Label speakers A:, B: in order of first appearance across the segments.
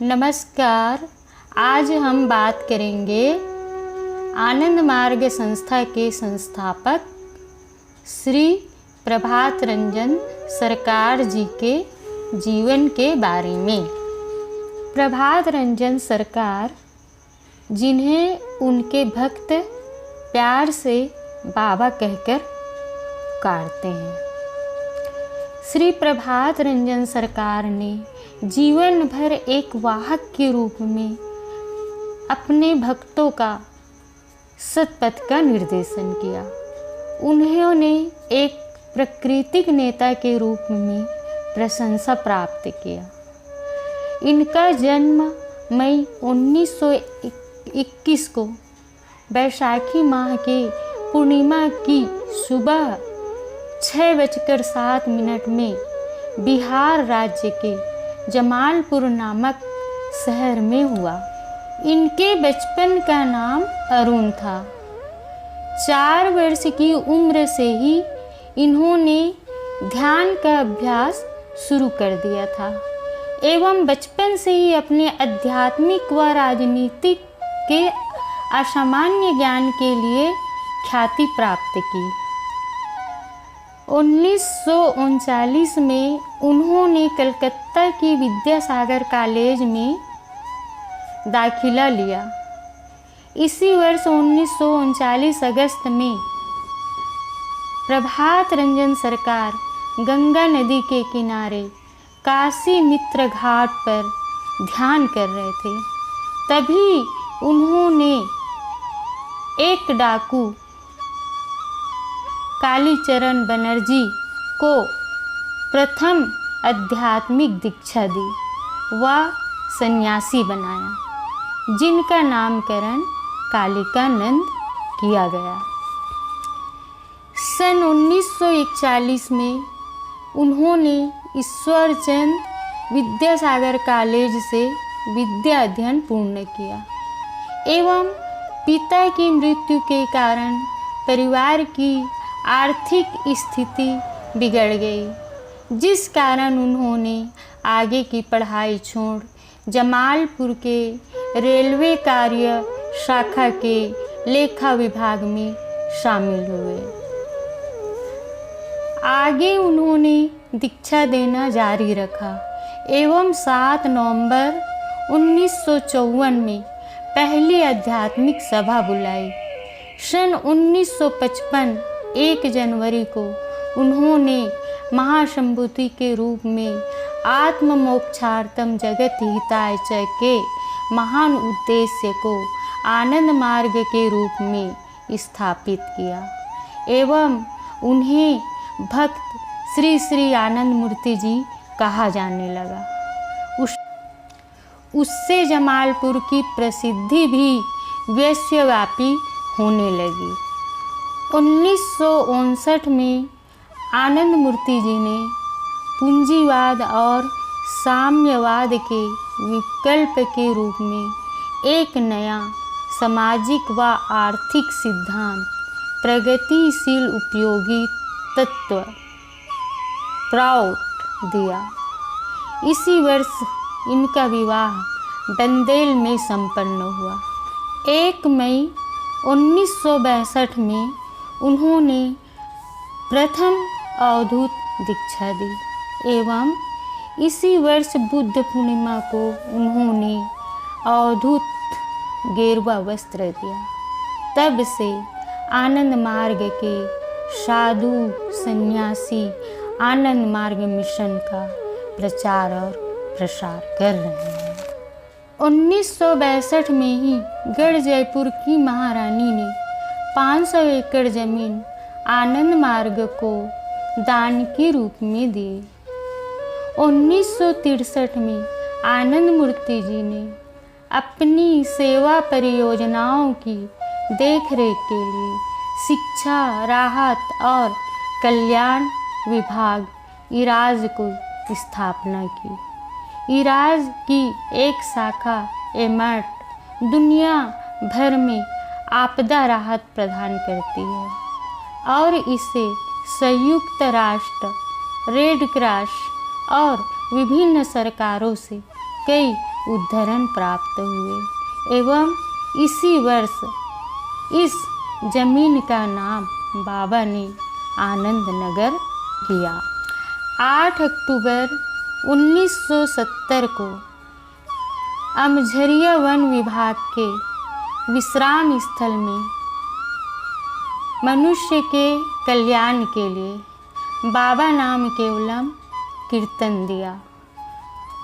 A: नमस्कार। आज हम बात करेंगे आनंद मार्ग संस्था के संस्थापक श्री प्रभात रंजन सरकार जी के जीवन के बारे में। प्रभात रंजन सरकार, जिन्हें उनके भक्त प्यार से बाबा कहकर पुकारते हैं, श्री प्रभात रंजन सरकार ने जीवन भर एक वाहक के रूप में अपने भक्तों का सत्पथ का निर्देशन किया। उन्होंने एक प्राकृतिक नेता के रूप में प्रशंसा प्राप्त किया। इनका जन्म मई 1921 को बैसाखी माह के पूर्णिमा की सुबह 6:07 में बिहार राज्य के जमालपुर नामक शहर में हुआ। इनके बचपन का नाम अरुण था। 4 वर्ष की उम्र से ही इन्होंने ध्यान का अभ्यास शुरू कर दिया था एवं बचपन से ही अपने आध्यात्मिक व राजनीतिक के असामान्य ज्ञान के लिए ख्याति प्राप्त की। 1939 में उन्होंने कलकत्ता की विद्यासागर कॉलेज में दाखिला लिया। इसी वर्ष 1939 अगस्त में प्रभात रंजन सरकार गंगा नदी के किनारे काशी मित्र घाट पर ध्यान कर रहे थे। तभी उन्होंने एक डाकू कालीचरण बनर्जी को प्रथम आध्यात्मिक दीक्षा दी व सन्यासी बनाया, जिनका नामकरण कालिकानंद किया गया। सन 1941 में उन्होंने ईश्वरचंद विद्यासागर कॉलेज से विद्या अध्ययन पूर्ण किया एवं पिता की मृत्यु के कारण परिवार की आर्थिक स्थिति बिगड़ गई, जिस कारण उन्होंने आगे की पढ़ाई छोड़ जमालपुर के रेलवे कार्य शाखा के लेखा विभाग में शामिल हुए। आगे उन्होंने दीक्षा देना जारी रखा एवं 7 नवंबर 1954 में पहली आध्यात्मिक सभा बुलाई। सन 1955 1 जनवरी को उन्होंने महासंभूति के रूप में आत्म मोक्षार्थम जगत हिताय च के महान उद्देश्य को आनंद मार्ग के रूप में स्थापित किया एवं उन्हें भक्त श्री श्री आनंद मूर्ति जी कहा जाने लगा। उससे जमालपुर की प्रसिद्धि भी विश्वव्यापी होने लगी। 1959 में आनंद मूर्ति जी ने पूंजीवाद और साम्यवाद के विकल्प के रूप में एक नया सामाजिक व आर्थिक सिद्धांत प्रगतिशील उपयोगी तत्व प्राउट दिया। इसी वर्ष इनका विवाह बंदेल में संपन्न हुआ। 1 मई 1962 में उन्होंने प्रथम अवधूत दीक्षा दी एवं इसी वर्ष बुद्ध पूर्णिमा को उन्होंने अवधूत गेरुआ वस्त्र दिया। तब से आनंद मार्ग के साधु सन्यासी आनंद मार्ग मिशन का प्रचार और प्रसार कर रहे हैं। 1962 में ही गढ़ जयपुर की महारानी ने 500 एकड़ जमीन आनंद मार्ग को दान के रूप में दी। 1963 में आनंद मूर्ति जी ने अपनी सेवा परियोजनाओं की देखरेख के लिए शिक्षा, राहत और कल्याण विभाग इराज को स्थापना की। इराज की एक शाखा एमर्ट दुनिया भर में आपदा राहत प्रदान करती है और इसे संयुक्त राष्ट्र, रेड क्रॉस और विभिन्न सरकारों से कई उद्धरण प्राप्त हुए एवं इसी वर्ष इस जमीन का नाम बाबा ने आनंद नगर किया। 8 अक्टूबर 1970 को अमझरिया वन विभाग के विश्राम स्थल में मनुष्य के कल्याण के लिए बाबा नाम केवलम कीर्तन दिया।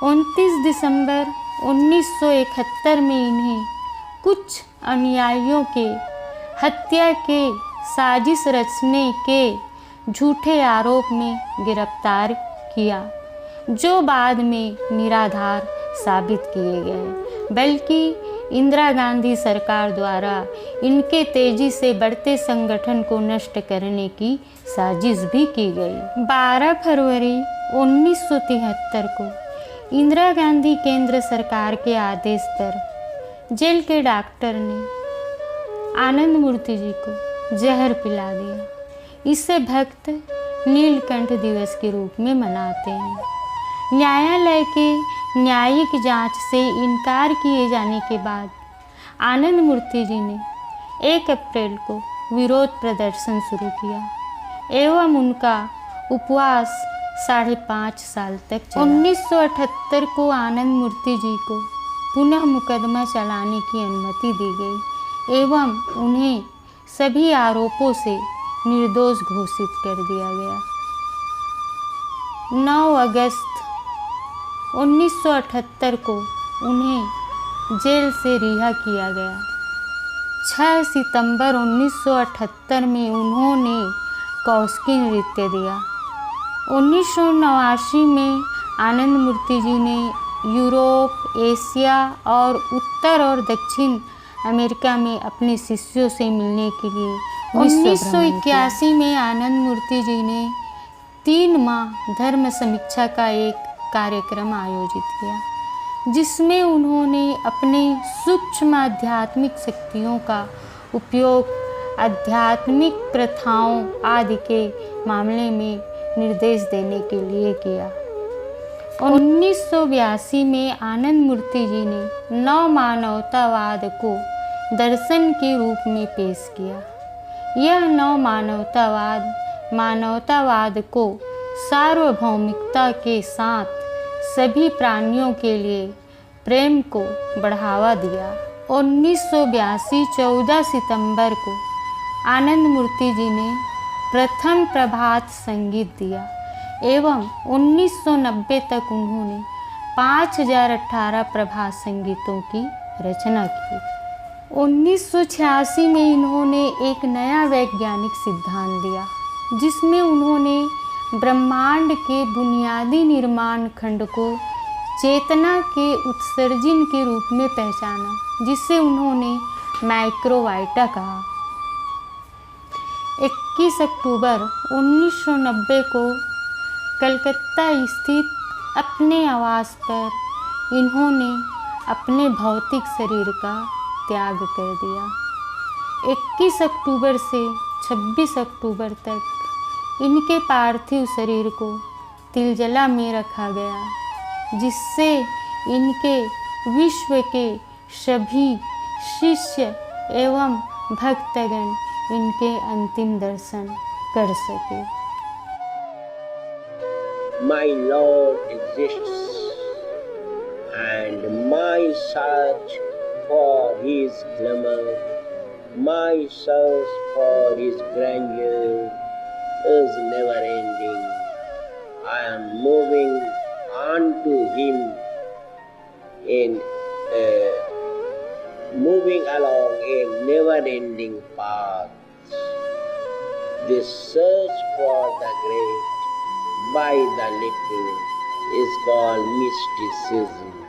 A: 29 दिसंबर 1971 में इन्हें कुछ अनुयायियों के हत्या के साजिश रचने के झूठे आरोप में गिरफ्तार किया, जो बाद में निराधार साबित किए गए, बल्कि इंदिरा गांधी सरकार द्वारा इनके तेजी से बढ़ते संगठन को नष्ट करने की साजिश भी की गई। 12 फरवरी 1973 को इंदिरा गांधी केंद्र सरकार के आदेश पर जेल के डॉक्टर ने आनंद मूर्ति जी को जहर पिला दिया। इसे भक्त नीलकंठ दिवस के रूप में मनाते हैं। न्यायालय के न्यायिक जांच से इनकार किए जाने के बाद आनंद मूर्ति जी ने 1 अप्रैल को विरोध प्रदर्शन शुरू किया एवं उनका उपवास 5.5 साल तक चला। 1978 को आनंद मूर्ति जी को पुनः मुकदमा चलाने की अनुमति दी गई एवं उन्हें सभी आरोपों से निर्दोष घोषित कर दिया गया। 9 अगस्त 1978 को उन्हें जेल से रिहा किया गया। 6 सितंबर 1978 में उन्होंने कौशिकी नृत्य दिया। 1989 में आनंद मूर्ति जी ने यूरोप, एशिया और उत्तर और दक्षिण अमेरिका में अपने शिष्यों से मिलने के लिए 1981 में आनंद मूर्ति जी ने 3 माह धर्म समीक्षा का एक कार्यक्रम आयोजित किया, जिसमें उन्होंने अपने सूक्ष्म आध्यात्मिक शक्तियों का उपयोग आध्यात्मिक प्रथाओं आदि के मामले में निर्देश देने के लिए किया। 1982 में आनंद मूर्ति जी ने नव मानवतावाद को दर्शन के रूप में पेश किया। यह नव मानवतावाद को सार्वभौमिकता के साथ सभी प्राणियों के लिए प्रेम को बढ़ावा दिया। 1982 14 सितंबर को आनंद मूर्ति जी ने प्रथम प्रभात संगीत दिया एवं 1990 तक उन्होंने 5018 प्रभात संगीतों की रचना की। 1986 में इन्होंने एक नया वैज्ञानिक सिद्धांत दिया, जिसमें उन्होंने ब्रह्मांड के बुनियादी निर्माण खंड को चेतना के उत्सर्जन के रूप में पहचाना, जिसे उन्होंने माइक्रोवाइटा कहा। 21 अक्टूबर 1990 को कलकत्ता स्थित अपने आवास पर इन्होंने अपने भौतिक शरीर का त्याग कर दिया। 21 अक्टूबर से 26 अक्टूबर तक इनके पार्थिव शरीर को तिलजला में रखा गया, जिससे इनके विश्व के सभी शिष्य एवं भक्तगण इनके अंतिम दर्शन कर सके।
B: My Lord exists, and my search for His glamour, my search for His grandeur is never ending. I am moving on to Him in moving along a never-ending path. This search for the great by the little is called mysticism.